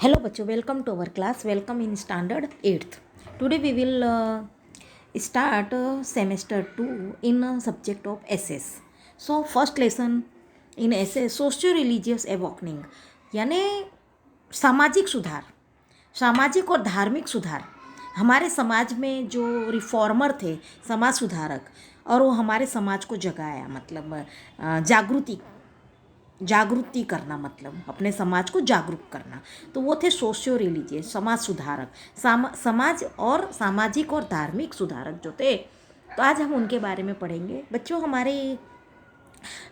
Hello बच्चों, welcome to our class. Welcome in standard 8th. Today we will start semester 2 in subject of SS. So first lesson in SS socio religious awakening, यानी सामाजिक सुधार, सामाजिक और धार्मिक सुधार. हमारे समाज में जो रिफॉर्मर थे, समाज सुधारक, और वो हमारे समाज को जगाया, मतलब जागृति करना, मतलब अपने समाज को जागरूक करना. तो वो थे सोशियो रिलीजियस, समाज सुधारक, समाज और सामाजिक और धार्मिक सुधारक जो थे. तो आज हम उनके बारे में पढ़ेंगे. बच्चों, हमारे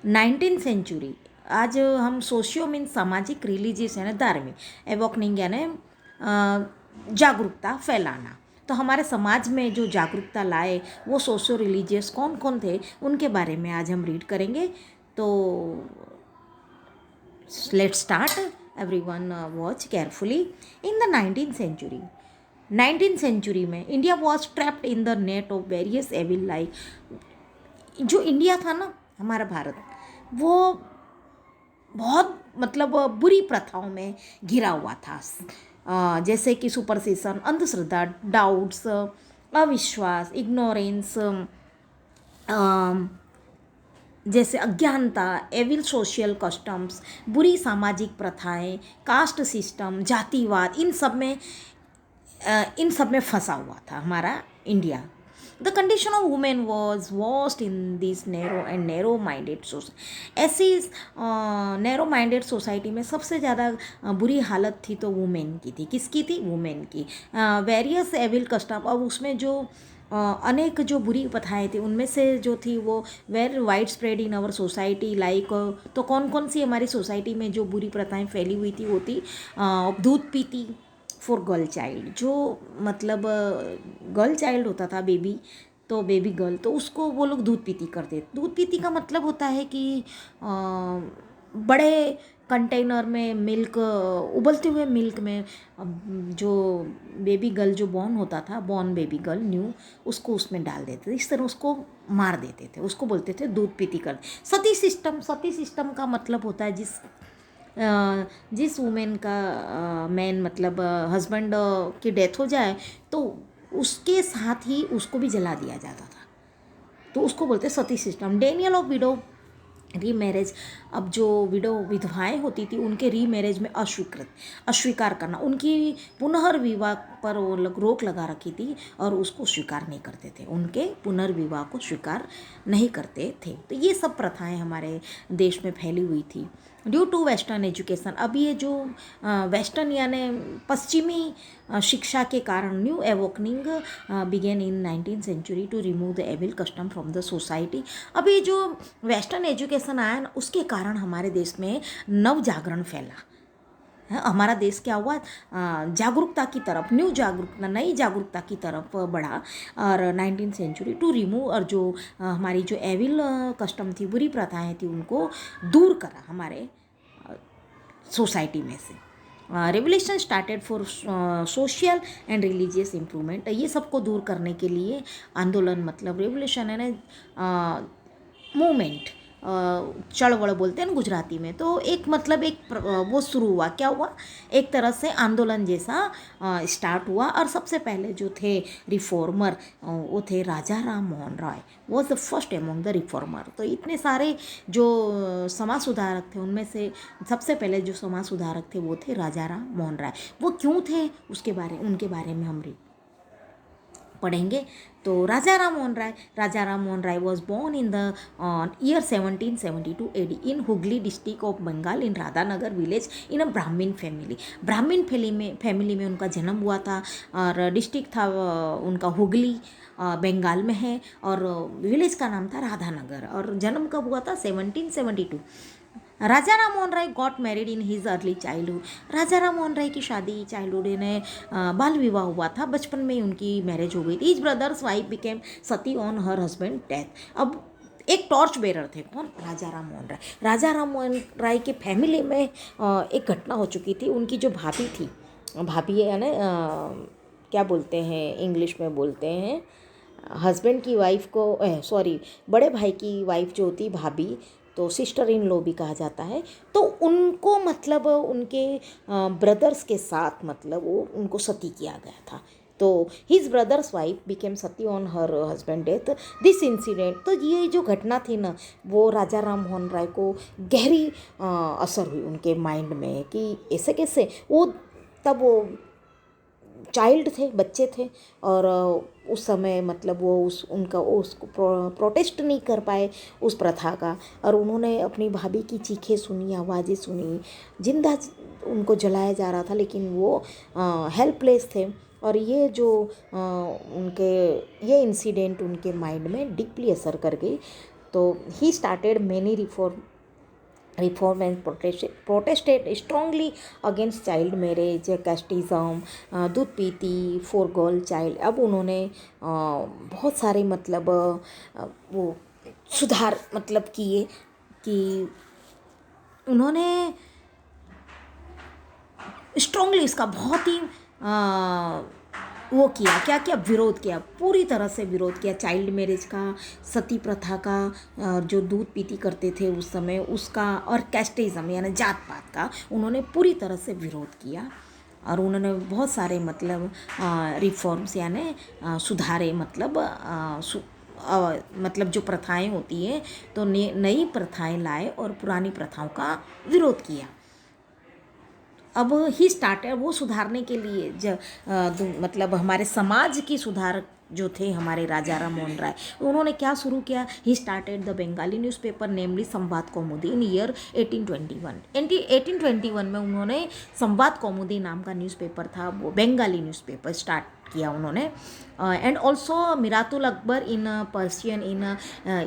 19th सेंचुरी, आज हम सोशियो मीन सामाजिक, रिलीजियस यानी धार्मिक, एवॉकनिंग यानी जागरूकता फैलाना. तो हमारे समाज में जो जागरूकता लाए वो सोशियो रिलीजियस कौन कौन थे, उनके बारे में आज हम रीड करेंगे. तो let's start. Everyone watch carefully. In the 19th century में India was trapped in the net of various evil like. जो इंडिया था ना, हमारा भारत, वो बहुत मतलब बुरी प्रथाओं में घिरा हुआ था. जैसे कि सुपरस्टिशन, अंधश्रद्धा, डाउट्स, अविश्वास, इग्नोरेंस, जैसे अज्ञानता, एविल सोशल कस्टम्स, बुरी सामाजिक प्रथाएं, कास्ट सिस्टम, जातिवाद, इन सब में फंसा हुआ था हमारा India. The condition of women was worst in this narrow minded society. ऐसी नैरो माइंडेड सोसाइटी में सबसे ज़्यादा बुरी हालत थी तो वुमेन की थी. किसकी थी? वुमेन की. वेरियस एविल कस्टम, अब उसमें जो अनेक जो बुरी प्रथाएँ थी उनमें से जो थी वो were widespread in our society like. तो कौन कौन सी हमारी सोसाइटी में जो बुरी प्रथाएं फैली हुई थी वो थी दूध पीती फॉर गर्ल चाइल्ड. जो मतलब गर्ल चाइल्ड होता था, बेबी, तो बेबी गर्ल, तो उसको वो लोग दूध पीती करते. दूध पीती का मतलब होता है कि बड़े कंटेनर में मिल्क, उबलते हुए मिल्क में जो बेबी गर्ल जो बॉर्न होता था, बॉर्न बेबी गर्ल न्यू, उसको उसमें डाल देते थे. इस तरह उसको मार देते थे. उसको बोलते थे दूध पीती कर. सती सिस्टम का मतलब होता है जिस वुमेन का मैन मतलब हस्बैंड की डेथ हो जाए तो उसके साथ ही उसको भी जला दिया जाता था. तो उसको बोलते हैं sati system. Denial of widow remarriage, अब जो विधवाएं होती थी उनके रीमैरिज में अस्वीकार करना, उनकी पुनर्विवाह पर वो लोग रोक लगा रखी थी और उसको स्वीकार नहीं करते थे, उनके पुनर्विवाह को स्वीकार नहीं करते थे. तो ये सब प्रथाएं हमारे देश में फैली हुई थी ड्यू टू वेस्टर्न एजुकेशन. अब ये जो वेस्टर्न यानी पश्चिमी शिक्षा के कारण new awakening began in 19th century to remove the evil custom from the society. अब ये जो वेस्टर्न एजुकेशन आया ना, उसके कारण हमारे देश में नव जागरण फैला. हमारा देश क्या हुआ? जागरूकता की तरफ, नई जागरूकता की तरफ बढ़ा. और 19th सेंचुरी टू रिमूव, और जो हमारी जो एविल कस्टम थी, बुरी प्रथाएं थी, उनको दूर करा हमारे सोसाइटी में से. Revolution started for social and religious improvement. ये सबको दूर करने के लिए आंदोलन, मतलब रेवोल्यूशन है ना, मूवमेंट, चढ़वड़ बोलते हैं ना गुजराती में. तो एक मतलब वो शुरू हुआ. क्या हुआ? एक तरह से आंदोलन जैसा स्टार्ट हुआ. और सबसे पहले जो थे रिफॉर्मर वो थे Raja Ram Mohan Roy. Was the first among the reformer. तो इतने सारे जो समाज सुधारक थे उनमें से सबसे पहले जो समाज सुधारक थे वो थे राजा राम मोहन राय. वो क्यों थे उनके बारे में हम पढ़ेंगे. तो Raja Ram Mohan Roy was born in the year 1772 AD in Hooghly district of Bengal in Radhanagar village in a Brahmin family में उनका जन्म हुआ था. और डिस्ट्रिक्ट था उनका हुगली, बंगाल में है, और विलेज का नाम था राधानगर. और जन्म कब हुआ था? 1772. Raja Ram Mohan Roy got married in his early childhood. Raja Ram Mohan Roy की शादी चाइल्डहुड में बाल विवाह हुआ था, बचपन में ही उनकी मैरिज हो गई थी. His brother's wife became Sati on her husband death. अब एक टॉर्च बेरर थे. कौन? राजा राम मोहन राय. राजा राम मोहन राय के फैमिली में एक घटना हो चुकी थी. उनकी जो भाभी है ना, क्या बोलते हैं इंग्लिश में, बोलते हैं हस्बैंड की वाइफ को, सॉरी, बड़े भाई की वाइफ जो होती भाभी, तो सिस्टर इन लॉ भी कहा जाता है। तो उनको मतलब उनके ब्रदर्स के साथ मतलब वो उनको सती किया गया था। तो his brother's wife became Sati on her husband death. This incident, तो ये जो घटना थी ना, वो राजा राम मोहन राय को गहरी असर हुई उनके माइंड में कि ऐसे कैसे। वो तब वो चाइल्ड थे, बच्चे थे, और उस समय मतलब वो उसको प्रोटेस्ट नहीं कर पाए उस प्रथा का। और उन्होंने अपनी भाभी की चीखें सुनी, आवाज़ें सुनी, जिंदा उनको जलाया जा रहा था, लेकिन वो हेल्पलेस थे। और ये जो उनके ये इंसिडेंट उनके माइंड में डीपली असर कर गई। तो he started many reform and protested strongly against child marriage, casteism, दूध पीती for girl child। अब उन्होंने बहुत सारे मतलब वो सुधार मतलब किए कि उन्होंने स्ट्रांगली इसका बहुत ही वो किया, क्या क्या विरोध किया, पूरी तरह से विरोध किया चाइल्ड मैरिज का, सती प्रथा का, जो दूध पीती करते थे उस समय उसका, और कैस्टिज्म यानी जात पात का उन्होंने पूरी तरह से विरोध किया। और उन्होंने बहुत सारे मतलब रिफॉर्म्स यानी सुधारे, मतलब मतलब जो प्रथाएं होती हैं तो नई प्रथाएं लाए और पुरानी प्रथाओं का विरोध किया। अब ही स्टार्टेड वो सुधारने के लिए मतलब हमारे समाज की सुधार जो थे हमारे राजा राम मोहन राय, उन्होंने क्या शुरू किया। He started the Bengali newspaper namely Sambad Kaumudi in year 1821। 1821 में उन्होंने संवाद कौमुदी नाम का न्यूज़पेपर था, वो बंगाली न्यूज़पेपर स्टार्ट किया उन्होंने। And also मिरातुल Akbar in Persian in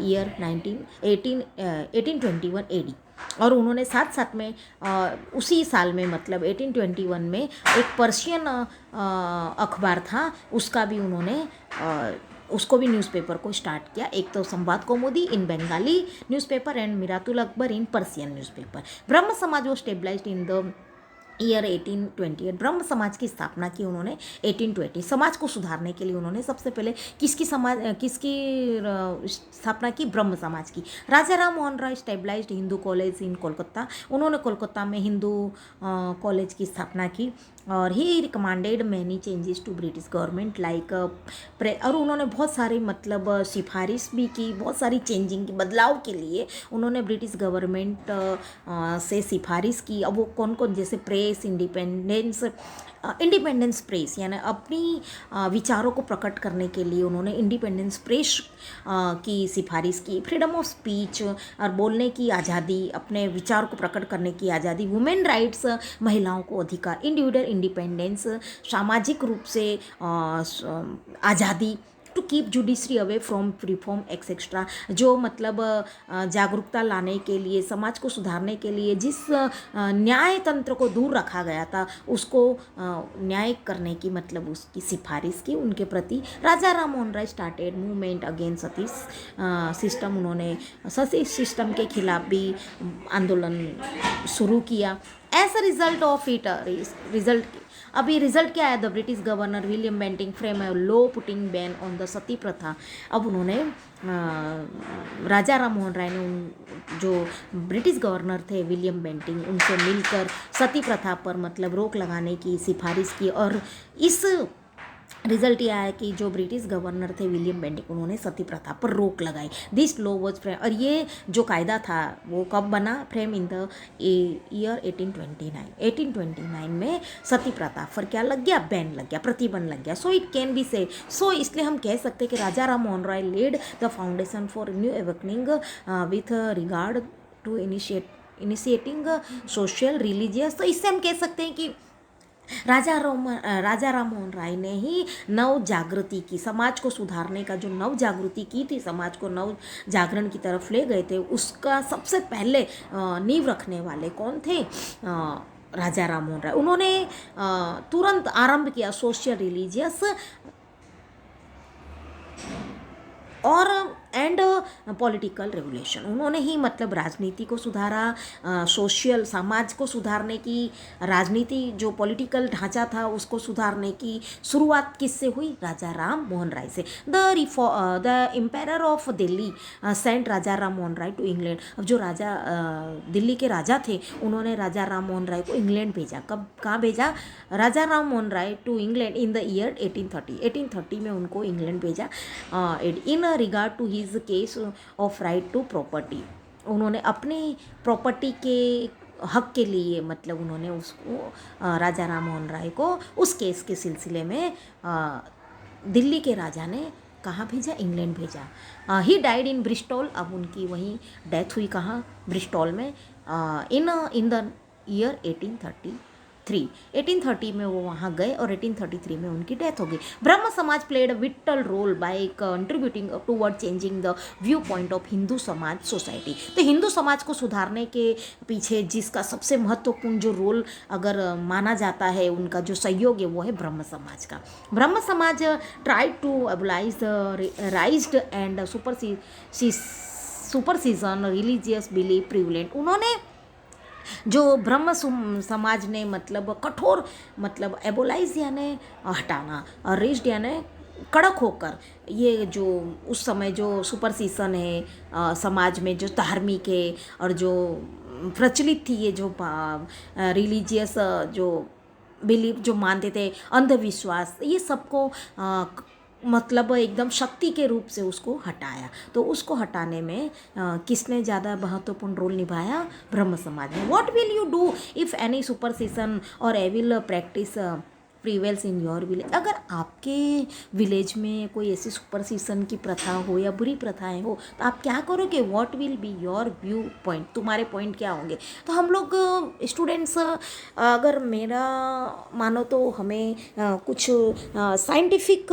year 1821 AD। और उन्होंने साथ साथ में उसी साल में मतलब 1821 में एक पर्शियन अखबार था, उसका भी उन्होंने उसको भी न्यूज़पेपर को स्टार्ट किया। एक तो Sambad Kaumudi in Bengali newspaper and Miratul Akbar in Persian newspaper. Brahmo Samaj वो स्टेबलाइज्ड इन द ईयर 1828। ब्रह्म समाज की स्थापना की उन्होंने 1820। समाज को सुधारने के लिए उन्होंने सबसे पहले किसकी स्थापना की, ब्रह्म समाज की। Raja Ram Mohan Roy stabilised Hindu college in Kolkata. उन्होंने कोलकाता में हिंदू कॉलेज की स्थापना की। और he recommended many changes to British government like और उन्होंने बहुत सारी मतलब सिफारिश भी की, बहुत सारी चेंजिंग की, बदलाव के लिए उन्होंने ब्रिटिश गवर्नमेंट से सिफारिश की। अब वो कौन कौन, जैसे प्रेस इंडिपेंडेंस प्रेस यानी अपनी विचारों को प्रकट करने के लिए उन्होंने इंडिपेंडेंस प्रेस की सिफारिश की। फ्रीडम ऑफ स्पीच और बोलने की आज़ादी, अपने विचार को प्रकट करने की आज़ादी। वुमेन राइट्स, महिलाओं को अधिकार। इंडिविजुअल इंडिपेंडेंस, सामाजिक रूप से आज़ादी। To keep judiciary away from reform etcetera, जो मतलब जागरूकता लाने के लिए, समाज को सुधारने के लिए जिस न्याय तंत्र को दूर रखा गया था उसको न्याय करने की मतलब उसकी सिफारिश की उनके प्रति। Raja Ram Mohan Roy started movement against sati system. उन्होंने सती सिस्टम के खिलाफ भी आंदोलन शुरू किया। As a result of it अभी रिजल्ट क्या है, the British governor William Bentinck frame a law putting ban on the sati प्रथा। अब उन्होंने राजा राम मोहन राय ने जो ब्रिटिश गवर्नर थे विलियम बेंटिंग, उनसे मिलकर सती प्रथा पर मतलब रोक लगाने की सिफारिश की। और इस रिजल्ट यह है कि जो ब्रिटिश गवर्नर थे विलियम बेंटिंग, उन्होंने सती प्रथा पर रोक लगाई। दिस लॉ वाज फ्रेम, और ये जो कायदा था वो कब बना, फ्रेम इन द ईयर 1829 में सती प्रथा पर क्या लग गया, बैन लग गया, प्रतिबंध लग गया। सो इट कैन बी से, सो इसलिए हम कह सकते हैं कि Raja Ram Mohan Roy laid the foundation for new awakening with regard to initiating social religious. तो इससे हम कह सकते हैं कि राजा राम मोहन राय ने ही नव जागृति की, समाज को सुधारने का जो नव जागृति की थी, समाज को नव जागरण की तरफ ले गए थे, उसका सबसे पहले नींव रखने वाले कौन थे, राजा राम मोहन राय। उन्होंने तुरंत आरंभ किया सोशल रिलीजियस और एंड पॉलिटिकल रेवोल्यूशन, उन्होंने ही मतलब राजनीति को सुधारा, सोशल समाज को सुधारने की, राजनीति जो पॉलिटिकल ढांचा था उसको सुधारने की शुरुआत किससे हुई? राजा राम मोहन राय से। The empire of Delhi sent Raja Ram Mohan Roy to England. अब जो राजा दिल्ली के राजा थे उन्होंने राजा राम मोहन राय को इंग्लैंड भेजा। कब कहाँ भेजा? Raja Ram Mohan Roy to England in the year 1830। 1830 में उनको इंग्लैंड भेजा in regard to his case of right to property. उन्होंने अपनी प्रॉपर्टी के हक के लिए मतलब उन्होंने उसको राजा राम मोहन राय को उस केस के सिलसिले में दिल्ली के राजा ने कहाँ भेजा? इंग्लैंड भेजा। He died in Bristol. अब उनकी वहीं डेथ हुई, कहाँ? ब्रिस्टॉल में इन द ईयर 1833। 1830 में वो वहाँ गए और 1833 में उनकी डेथ हो गई। Brahmo Samaj played a vital role by contributing toward changing the viewpoint of Hindu samaj society. तो हिंदू समाज को सुधारने के पीछे जिसका सबसे महत्वपूर्ण जो रोल अगर माना जाता है, उनका जो सहयोग है, वो है ब्रह्म समाज का। Brahmo Samaj try to abolish the raised and superstition religious belief prevalent. उन्होंने जो ब्रह्म समाज ने मतलब कठोर मतलब एबोलाइज यानी हटाना और रेस्ड यानी कड़क होकर, ये जो उस समय जो सुपरसीसन है समाज में जो धार्मिक है और जो प्रचलित थी, ये जो रिलीजियस जो बिलीफ जो मानते थे, अंधविश्वास, ये सबको मतलब एकदम शक्ति के रूप से उसको हटाया। तो उसको हटाने में किसने ज़्यादा महत्वपूर्ण रोल निभाया? ब्रह्म समाज ने। What will you do if any superstition और evil practice prevails in your village? अगर आपके विलेज में कोई ऐसी सुपरस्टिशन की प्रथा हो या बुरी प्रथाएं हो तो आप क्या करोगे? What will be your view point? तुम्हारे पॉइंट क्या होंगे? तो हम लोग स्टूडेंट्स, अगर मेरा मानो तो हमें कुछ साइंटिफिक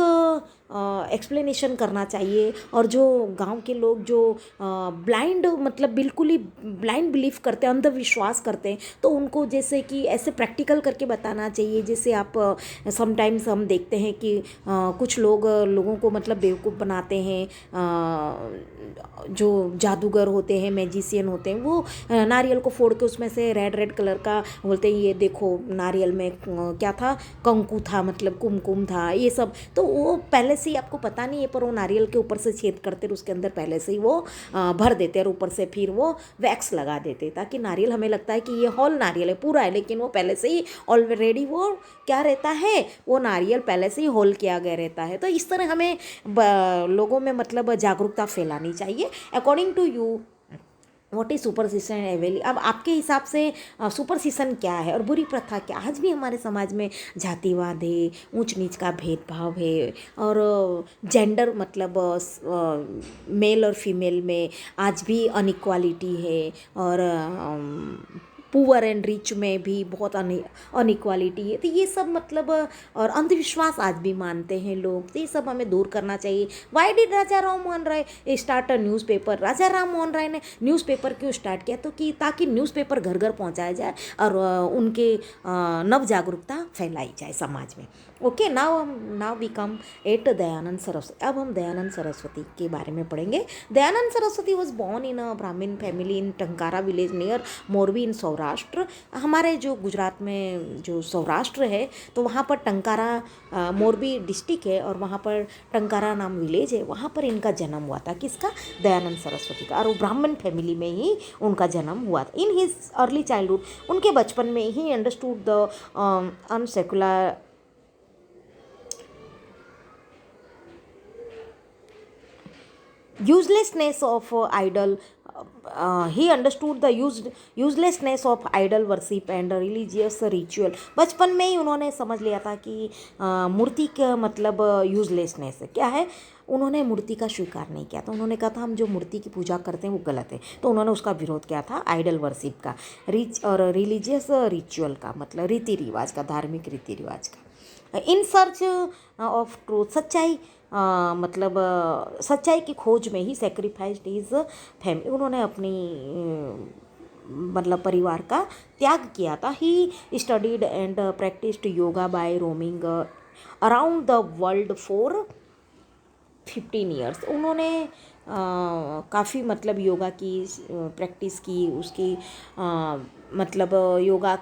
एक्सप्लेनेशन करना चाहिए। और जो गांव के लोग जो ब्लाइंड मतलब बिल्कुल ही ब्लाइंड बिलीफ करते हैं, अंधविश्वास करते हैं, तो उनको जैसे कि ऐसे प्रैक्टिकल करके बताना चाहिए। जैसे आप समटाइम्स हम देखते हैं कि कुछ लोग लोगों को मतलब बेवकूफ़ बनाते हैं, जो जादूगर होते हैं, मैजिशियन होते हैं, वो नारियल को फोड़ के उसमें से रेड रेड कलर का बोलते हैं, ये देखो नारियल में क्या था? कंकु था, मतलब कुमकुम था, ये सब। तो वो पहले से ही आपको पता नहीं है, पर वो नारियल के ऊपर से छेद करते और उसके अंदर पहले से ही वो भर देते और ऊपर से फिर वो वैक्स लगा देते, ताकि नारियल, हमें लगता है कि ये होल नारियल है, पूरा है, लेकिन वो पहले से ही ऑलरेडी वो क्या रहता है, वो नारियल पहले से ही होल किया गया रहता है। तो इस तरह हमें लोगों में मतलब जागरूकता फैलानी चाहिए। According to you what is superstition evilly? अब आपके हिसाब से सुपरस्टिशन क्या है और बुरी प्रथा क्या? आज भी हमारे समाज में जातिवाद है, ऊंच नीच का भेदभाव है, और जेंडर मतलब मेल और फीमेल में आज भी अनइक्वालिटी है, और पुअर एंड रिच में भी बहुत अनइक्वालिटी है। तो ये सब मतलब और अंधविश्वास आज भी मानते हैं लोग, तो ये सब हमें दूर करना चाहिए। Why did Raja Ram Mohan Roy start a newspaper? Raja Ram Mohan Roy ने न्यूज़पेपर क्यों स्टार्ट किया? तो कि ताकि न्यूज़पेपर घर घर पहुंचाया जाए और उनके नव जागरूकता फैलाई जाए समाज में। Okay, now we come at Dayanand Saraswati. अब हम दयानंद सरस्वती के बारे में पढ़ेंगे। Dayanand Saraswati was born in a Brahmin family in Tankara village near Morbi in Saurashtra. हमारे जो गुजरात में जो सौराष्ट्र है, तो वहाँ पर टंकारा मोरबी डिस्ट्रिक्ट है और वहाँ पर टंकारा नाम विलेज है, वहाँ पर इनका जन्म हुआ था। किसका? दयानंद सरस्वती का। और वो ब्राह्मण फैमिली में ही उनका जन्म हुआ था। इन हिज अर्ली चाइल्डहुड, उनके बचपन में ही understood the unsecular uselessness of idol. He understood the uselessness of idol worship and religious ritual. बचपन में ही उन्होंने समझ लिया था कि मूर्ति का मतलब यूजलेसनेस है। क्या है? उन्होंने मूर्ति का स्वीकार नहीं किया था। उन्होंने कहा था हम जो मूर्ति की पूजा करते हैं वो गलत है, तो उन्होंने उसका विरोध किया था। आइडल वर्शिप का, और रिलीजियस रिचुअल का मतलब रीति रिवाज का, धार्मिक रीति रिवाज का। इन सर्च ऑफ ट्रूथ, सच्चाई मतलब सच्चाई की खोज में ही सेक्रीफाइस्ड हिज फैमिली, उन्होंने अपनी मतलब परिवार का त्याग किया था। He studied and practised yoga by roaming around the world for 15 years. उन्होंने काफ़ी मतलब योगा की प्रैक्टिस की, उसकी मतलब योगा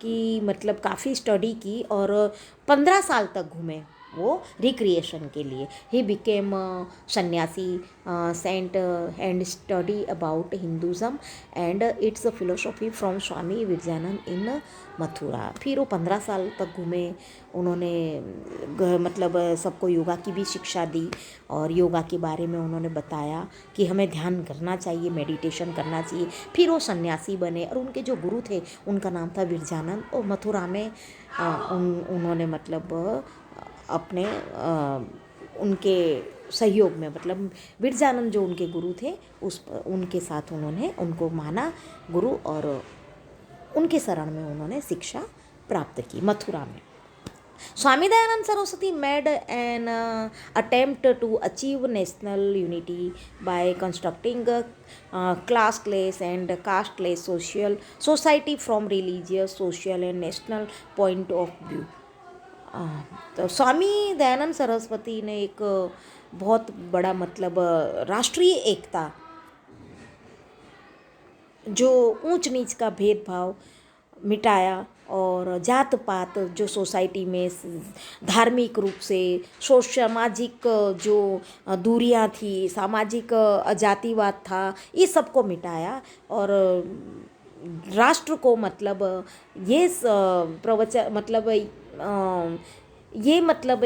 की मतलब काफ़ी स्टडी की, और 15 साल तक घूमे वो रिक्रिएशन के लिए। He became sannyasi saint and study about Hinduism and its philosophy from Swami Vivekananda in Mathura. फिर वो 15 साल तक घूमे, उन्होंने मतलब सबको योगा की भी शिक्षा दी, और योगा के बारे में उन्होंने बताया कि हमें ध्यान करना चाहिए, मेडिटेशन करना चाहिए। फिर वो सन्यासी बने, और उनके जो गुरु थे उनका नाम था विरजानंद, और मथुरा में उन्होंने मतलब अपने उनके सहयोग में, मतलब विरजानंद जो उनके गुरु थे उनके साथ उन्होंने उनको माना गुरु, और उनके शरण में उन्होंने शिक्षा प्राप्त की मथुरा में। Swami Dayanand Saraswati made an attempt to achieve national unity by constructing a classless and casteless society from religious, social and national point of view। तो स्वामी दयानंद सरस्वती ने एक बहुत बड़ा मतलब राष्ट्रीय एकता, जो ऊंच नीच का भेदभाव मिटाया, और जात पात जो सोसाइटी में धार्मिक रूप से सामाजिक जो दूरियां थी, सामाजिक जातिवाद था, ये सबको मिटाया, और राष्ट्र को मतलब ये प्रवचन मतलब ये मतलब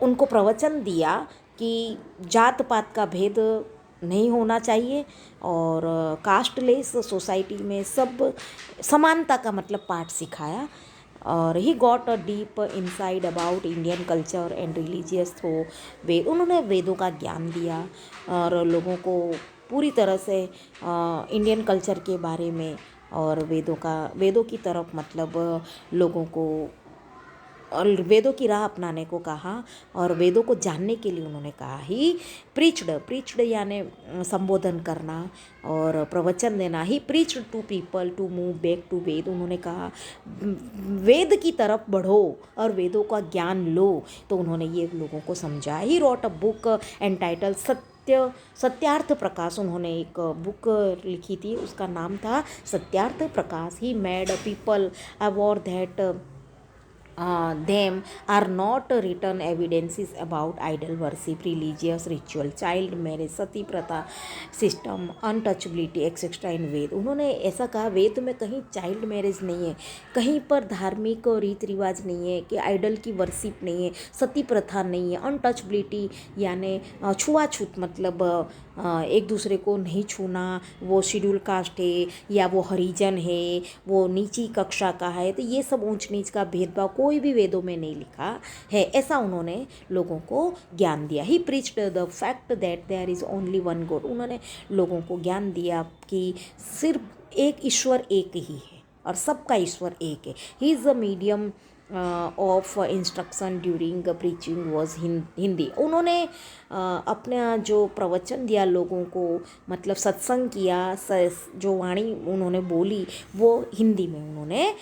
उनको प्रवचन दिया कि जात पात का भेद नहीं होना चाहिए, और कास्टलेस सोसाइटी में सब समानता का मतलब पाठ सिखाया। और he got a deep insight about Indian culture and religious through Veda. उन्होंने वेदों का ज्ञान दिया, और लोगों को पूरी तरह से इंडियन कल्चर के बारे में और वेदों की तरफ मतलब लोगों को और वेदों की राह अपनाने को कहा, और वेदों को जानने के लिए उन्होंने कहा। ही प्रीच्ड यानी संबोधन करना और प्रवचन देना। He preached to people to move back to Veda. उन्होंने कहा वेद की तरफ बढ़ो और वेदों का ज्ञान लो, तो उन्होंने ये लोगों को समझा। He wrote a book entitle Satyarth Prakash. उन्होंने एक बुक लिखी थी, उसका नाम था Satyarth Prakash. He made people aware that them are not written evidences about idol worship, religious ritual, child marriage, सती प्रथा सिस्टम, अनटचबिलिटी एक्सेट्रा इन वेद। उन्होंने ऐसा कहा वेद में कहीं चाइल्ड मैरिज नहीं है, कहीं पर धार्मिक रीति रिवाज नहीं है, कि आइडल की वर्शिप नहीं है, सती प्रथा नहीं है, अनटचबिलिटी यानी छुआछूत मतलब एक दूसरे को नहीं छूना, वो शेड्यूल कास्ट है या वो हरिजन है, वो नीची कक्षा का है, तो ये सब ऊंच नीच का भेदभाव कोई भी वेदों में नहीं लिखा है, ऐसा उन्होंने लोगों को ज्ञान दिया। He preached the fact that there is only one God. उन्होंने लोगों को ज्ञान दिया कि सिर्फ एक ईश्वर एक ही है और सबका ईश्वर एक है। He is the medium of instruction during preaching was Hindi. उन्होंने अपना जो प्रवचन दिया लोगों को, मतलब सत्संग किया, जो वाणी उन्होंने बोली वो हिंदी में, उन्होंने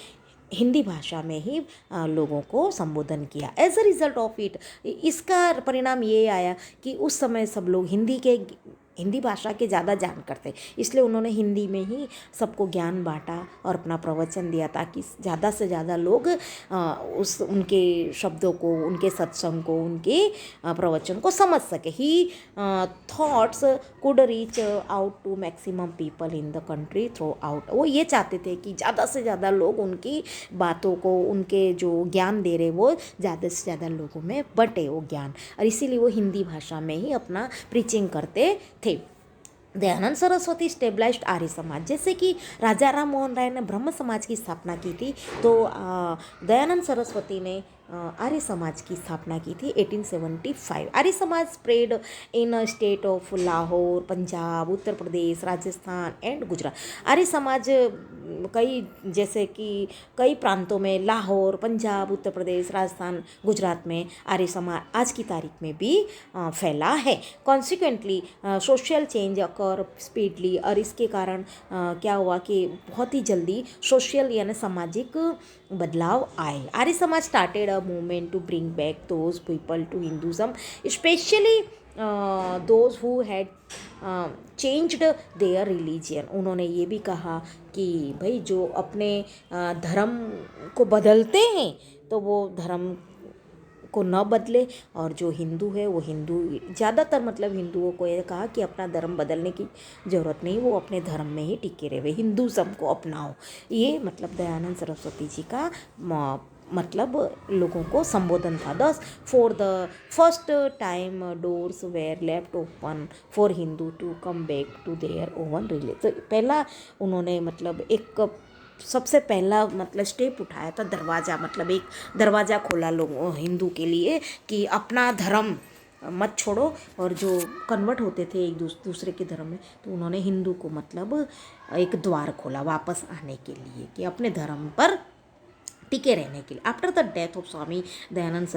हिंदी भाषा में ही लोगों को संबोधन किया। As a result of it, इसका परिणाम ये आया कि उस समय सब लोग हिंदी भाषा के ज़्यादा जान करते, इसलिए उन्होंने हिंदी में ही सबको ज्ञान बांटा और अपना प्रवचन दिया, ताकि ज़्यादा से ज़्यादा लोग उनके शब्दों को, उनके सत्संग को, उनके प्रवचन को समझ सके। He thoughts could reach out to maximum people in the country throughout. वो ये चाहते थे कि ज़्यादा से ज़्यादा लोग उनकी बातों को, उनके जो ज्ञान दे रहे वो ज़्यादा से ज़्यादा लोगों में बटे वो ज्ञान, और इसीलिए वो हिंदी भाषा में ही अपना प्रीचिंग करते थे। दयानंद सरस्वती स्टेबलाइज्ड आर्य समाज। जैसे कि राजा राम मोहन राय ने ब्रह्म समाज की स्थापना की थी, तो दयानंद सरस्वती ने आर्य समाज की स्थापना की थी 1875। Arya Samaj spread in state of Lahore, Punjab, Uttar Pradesh, Rajasthan and Gujarat. Arya Samaj जैसे कि कई प्रांतों में, लाहौर, पंजाब, उत्तर प्रदेश, राजस्थान, गुजरात में आर्य समाज आज की तारीख में भी फैला है। कॉन्सिक्वेंटली सोशल चेंज अकर स्पीडली, और इसके कारण क्या हुआ कि बहुत ही जल्दी सोशल यानी सामाजिक बदलाव आए। Arya Samaj started a movement to bring back those people to Hinduism, especially those who had changed their religion. उन्होंने ये भी कहा कि भाई जो अपने धर्म को बदलते हैं तो वो धर्म को न बदले, और जो हिंदू है वो हिंदू, ज़्यादातर मतलब हिंदुओं को ये कहा कि अपना धर्म बदलने की ज़रूरत नहीं, वो अपने धर्म में ही टिके रहे, हिंदुज़म को अपनाओ। ये मतलब दयानंद सरस्वती जी का मतलब लोगों को संबोधन था। Thus for the first time doors were left open for Hindu to come back to their own religion. तो पहला उन्होंने मतलब एक सबसे पहला मतलब स्टेप उठाया था, दरवाज़ा, मतलब एक दरवाज़ा खोला लोगों हिंदू के लिए कि अपना धर्म मत छोड़ो, और जो कन्वर्ट होते थे एक दूसरे के धर्म में, तो उन्होंने हिंदू को मतलब एक द्वार खोला वापस आने के लिए कि अपने धर्म पर टिके रहने के लिए। After the death of Swami Dayanand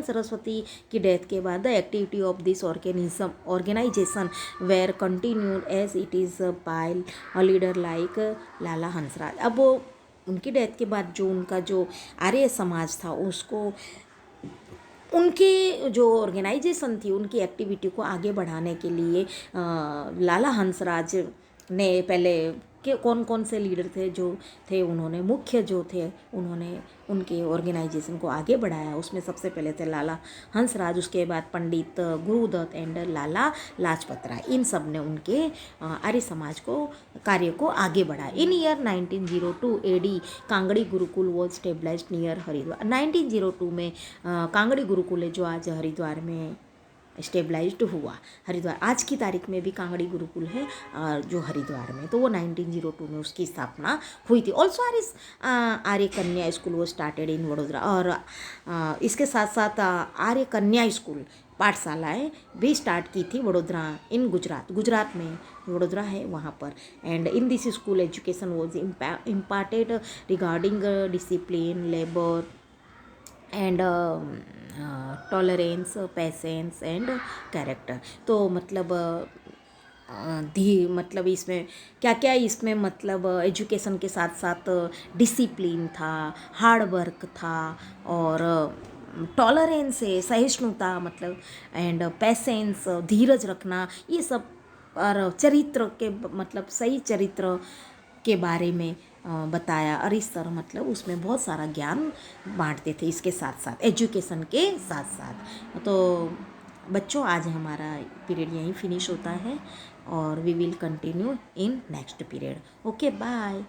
Saraswati की डेथ के बाद the activity of this organisation were continued as it is by leader like Lala Hansraj. अब उनकी डेथ के बाद जो उनका जो आर्य समाज था उसको, उनकी जो ऑर्गेनाइजेशन थी, उनकी एक्टिविटी को आगे बढ़ाने के लिए लाला हंसराज ने पहले के कौन कौन से लीडर थे जो थे, उन्होंने मुख्य जो थे उन्होंने उनके ऑर्गेनाइजेशन को आगे बढ़ाया। उसमें सबसे पहले थे लाला हंसराज, उसके बाद पंडित गुरुदत्त एंड लाला लाजपत राय। इन सब ने उनके आर्य समाज को कार्य को आगे बढ़ाया। In year 1902 AD Kangri Gurukul was stabilised near Haridwar. 1902 में कांगड़ी गुरुकुल है जो आज हरिद्वार में स्टेबलाइज्ड हुआ। हरिद्वार आज की तारीख में भी कांगड़ी गुरुकुल है जो हरिद्वार में, तो वो 1902 में उसकी स्थापना हुई थी। ऑल्सो आर्य कन्या स्कूल वो स्टार्टेड इन वडोदरा, और इसके साथ साथ आर्य कन्या स्कूल पाठशालाएँ भी स्टार्ट की थी वडोदरा इन गुजरात में वडोदरा है वहाँ पर। And in this school education was imparted regarding discipline, labour and tolerance, patience and character. तो मतलब मतलब इसमें क्या क्या, इसमें मतलब एजुकेशन के साथ साथ डिसिप्लिन था, हार्ड वर्क था, और टॉलरेंस है, सहिष्णुता मतलब, एंड पेशेंस, धीरज रखना, ये सब, और चरित्र के मतलब सही चरित्र के बारे में बताया। और इस तरह मतलब उसमें बहुत सारा ज्ञान बांटते थे इसके साथ साथ, एजुकेशन के साथ साथ। तो बच्चों आज हमारा पीरियड यहीं फिनिश होता है, और we will continue in next period. Okay, bye.